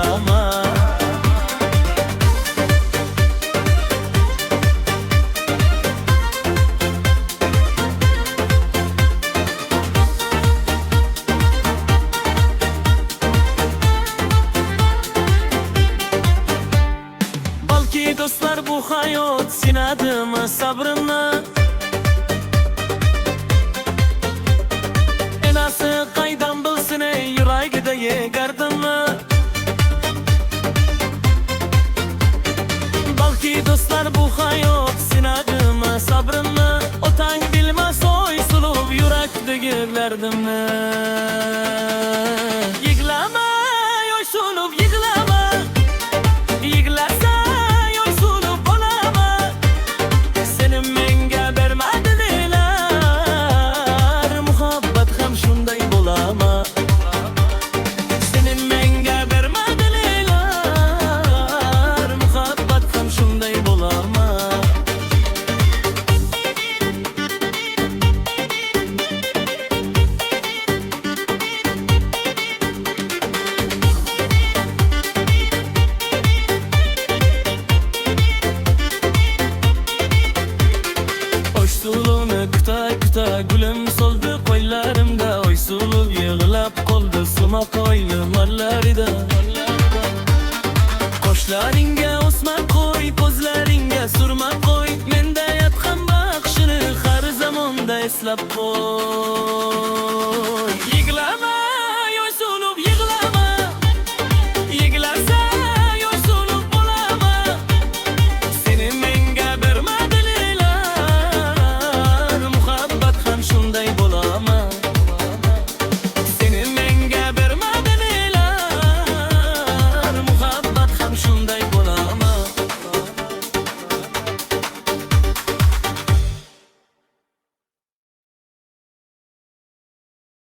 bo'lama. Balki do'stlar bu hayot sinadimi sabrimni, enasi qaydan bilsin ey yuragida yegardimmi. Balki do'stlar bu hayot sinadimi sabrimni, otang bilmas oy suluv yurakdagi dardimni. Yig'lama oy suluv yig'lama, yig'lasa oy suluv bo'lama. Seni menga bermadilar, muhabbat ham shunday bo'lama. Seni menga bermadilar, muhabbat ham shunday bo'lama. Oy suluvni kutay kutay gulim soldi qo'ylarimda. Oy suluv yig'lab qoldi sumoq oyli marlarida. Qoshlaringga o'sma qo'y, ko'zlaringga surma qo'y, menda yotgan baxshini har zamonda eslab qo'y.